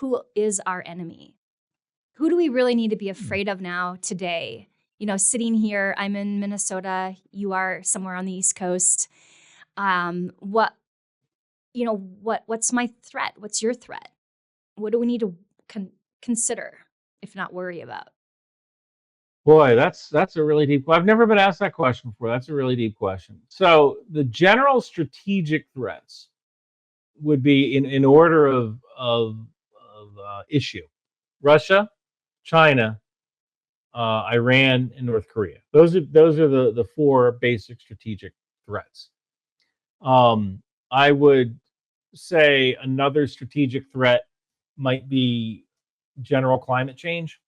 who is our enemy? Who do we really need to be afraid of now today? Sitting here, I'm in Minnesota, you are somewhere on the East Coast. What's my threat? What's your threat? What do we need to consider, if not worry about? Boy, that's a really deep. I've never been asked that question before. That's a really deep question. So the general strategic threats would be in order of issue: Russia, China, Iran, and North Korea. Those are the four basic strategic threats. I would say another strategic threat might be general climate change.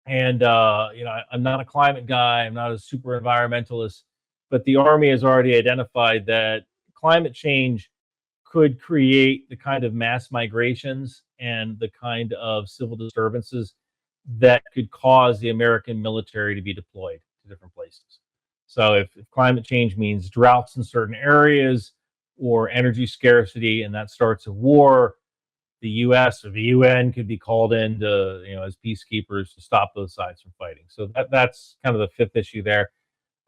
And I'm not a climate guy. I'm not a super environmentalist, but the Army has already identified that climate change could create the kind of mass migrations and the kind of civil disturbances that could cause the American military to be deployed to different places. So if climate change means droughts in certain areas or energy scarcity, and that starts a war, the U.S. or the UN could be called in to, as peacekeepers to stop those sides from fighting. So that's kind of the fifth issue there.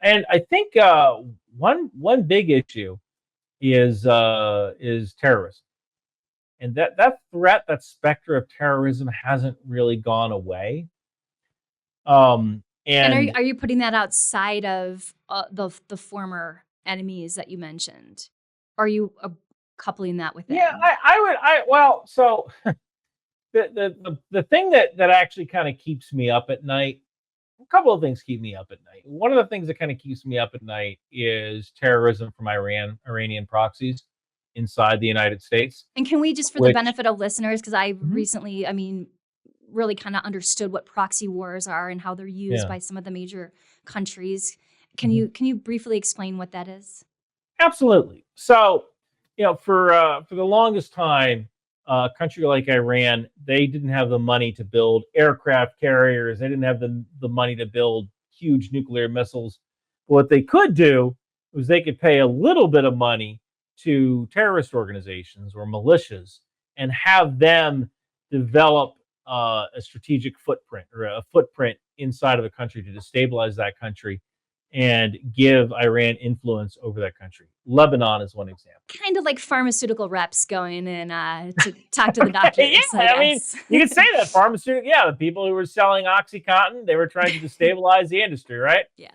And I think one big issue is terrorism, and that threat, that specter of terrorism, hasn't really gone away. And are you putting that outside of the former enemies that you mentioned? Are you coupling that with it? Yeah, so the thing that actually kind of keeps me up at night, a couple of things keep me up at night. One of the things that kind of keeps me up at night is terrorism from Iranian proxies inside the United States. And can we just, for the benefit of listeners, because I recently, really kind of understood what proxy wars are and how they're used by some of the major countries. Can you briefly explain what that is? Absolutely. So, for the longest time, a country like Iran, they didn't have the money to build aircraft carriers. They didn't have the money to build huge nuclear missiles. But what they could do was they could pay a little bit of money to terrorist organizations or militias and have them develop a strategic footprint, or a footprint inside of a country to destabilize that country and give Iran influence over that country. Lebanon is one example. Kind of like pharmaceutical reps going in to talk to the doctors. I mean, you could say that. Pharmaceutical, the people who were selling OxyContin, they were trying to destabilize the industry, right? Yeah.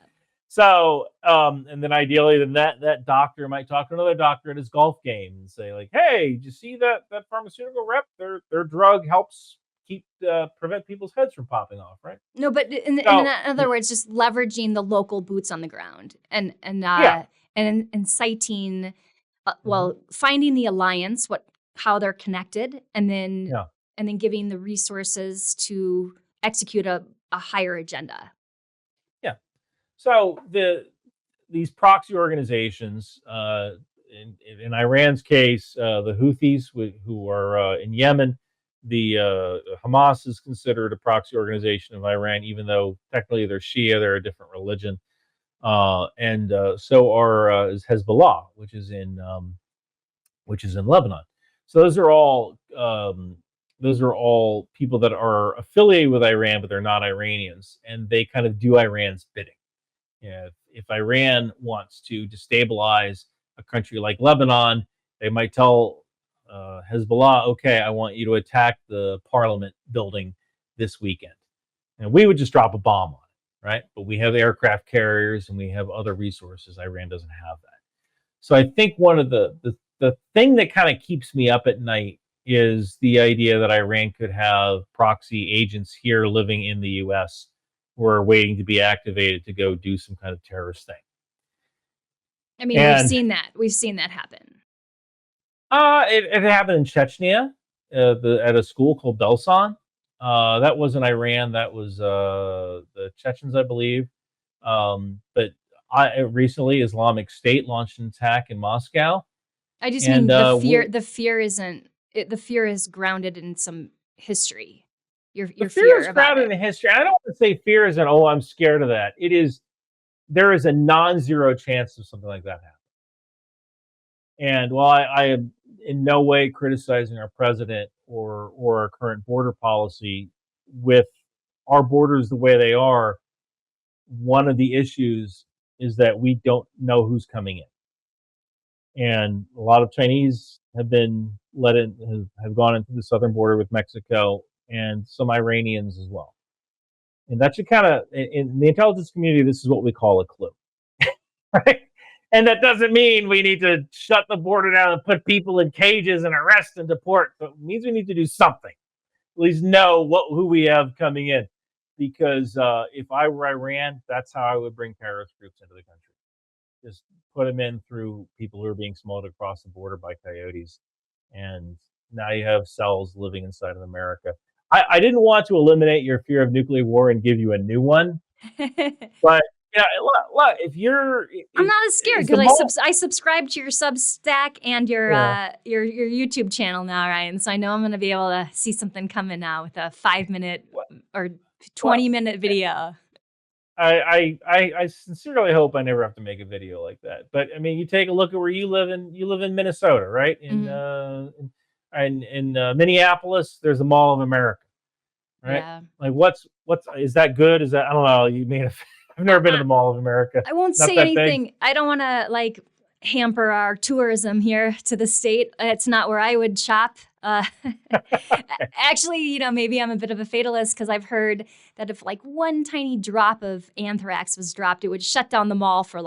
So, and then ideally, then that doctor might talk to another doctor at his golf game and say, like, hey, did you see that pharmaceutical rep? Their drug helps prevent people's heads from popping off, right? No, but in other words, just leveraging the local boots on the ground and inciting, finding the alliance, how they're connected, and then giving the resources to execute a higher agenda. Yeah. So these proxy organizations, in Iran's case, the Houthis, who are in Yemen. The Hamas is considered a proxy organization of Iran, even though technically they're Shia, they're a different religion, and so is Hezbollah, which is in Lebanon. So those are all people that are affiliated with Iran, but they're not Iranians, and they kind of do Iran's bidding. If Iran wants to destabilize a country like Lebanon, they might tell Hezbollah, okay, I want you to attack the parliament building this weekend. And we would just drop a bomb on it, right? But we have aircraft carriers and we have other resources. Iran doesn't have that. So I think one of the thing that kind of keeps me up at night is the idea that Iran could have proxy agents here living in the U.S. who are waiting to be activated to go do some kind of terrorist thing. I mean, we've seen that. We've seen that happen. It happened in Chechnya at a school called Belsan. That wasn't Iran. That was the Chechens, I believe. But recently, Islamic State launched an attack in Moscow. I just mean the fear. The fear isn't. The fear is grounded in some history. Your fear is grounded in history. I don't want to say fear isn't. Oh, I'm scared of that. It is. There is a non-zero chance of something like that happening. And while I am in no way criticizing our president or our current border policy. With our borders the way they are, one of the issues is that we don't know who's coming in, and a lot of Chinese have been let in, have gone into the southern border with Mexico, and some Iranians as well. And that should kind of, in the intelligence community, this is what we call a clue, right? And that doesn't mean we need to shut the border down and put people in cages and arrest and deport. So it means we need to do something. At least know who we have coming in. Because if I were Iran, that's how I would bring terrorist groups into the country. Just put them in through people who are being smuggled across the border by coyotes. And now you have cells living inside of America. I didn't want to eliminate your fear of nuclear war and give you a new one. But yeah, look, if you're, I'm not as scared because I subscribe to your Substack and your YouTube channel now, Ryan. So I know I'm going to be able to see something coming now with a 5-minute or 20-minute video. I sincerely hope I never have to make a video like that. But I mean, you take a look at where you live in. You live in Minnesota, right? In Minneapolis, there's the Mall of America, right? Yeah. Like, what's is that good? Is that, I don't know. You may have. I've never been to the Mall of America. I won't say anything. Big. I don't want to hamper our tourism here to the state. It's not where I would shop. Actually, maybe I'm a bit of a fatalist because I've heard that if one tiny drop of anthrax was dropped, it would shut down the mall for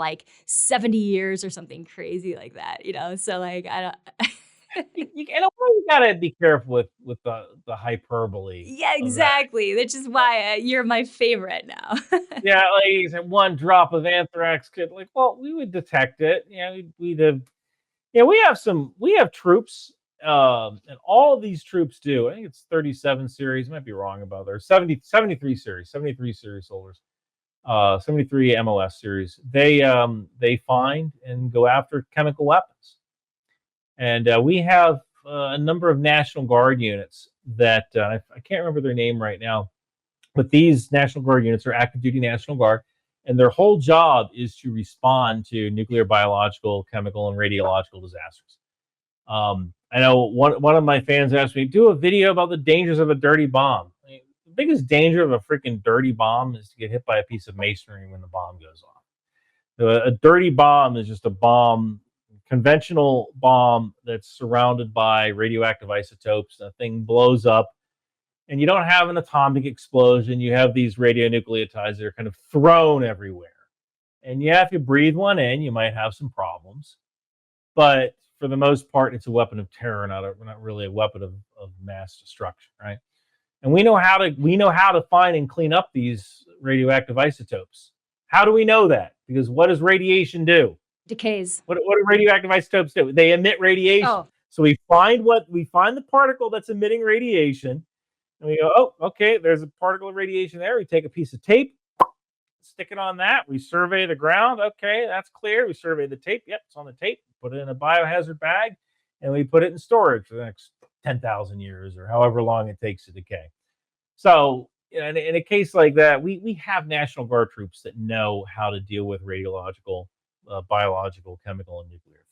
70 years or something crazy like that. So I don't. You gotta be careful with the hyperbole. Yeah, exactly. Which is why you're my favorite now. Yeah, you said one drop of anthrax could well, we would detect it. Yeah, we'd have. Yeah, we have troops, and all of these troops do. I think it's 37 series. Might be wrong about there. 73 series soldiers. 73 MOS series. They find and go after chemical weapons. And we have a number of National Guard units that I can't remember their name right now, but these National Guard units are active duty National Guard, and their whole job is to respond to nuclear, biological, chemical, and radiological disasters. I know one of my fans asked me, do a video about the dangers of a dirty bomb. I mean, the biggest danger of a freaking dirty bomb is to get hit by a piece of masonry when the bomb goes off. A dirty bomb is just a bomb, conventional bomb that's surrounded by radioactive isotopes. The thing blows up, and you don't have an atomic explosion. You have these radionucleotides that are kind of thrown everywhere. And yeah, if you breathe one in, you might have some problems. But for the most part, it's a weapon of terror, not really a weapon of mass destruction, right? And we know how to find and clean up these radioactive isotopes. How do we know that? Because what does radiation do? Decays. What do radioactive isotopes do? They emit radiation. Oh. So we find the particle that's emitting radiation, and we go, oh, okay, there's a particle of radiation there. We take a piece of tape, stick it on that. We survey the ground. Okay, that's clear. We survey the tape. Yep, it's on the tape. Put it in a biohazard bag, and we put it in storage for the next 10,000 years or however long it takes to decay. So in a case like that, we have National Guard troops that know how to deal with radiological, biological, chemical, and nuclear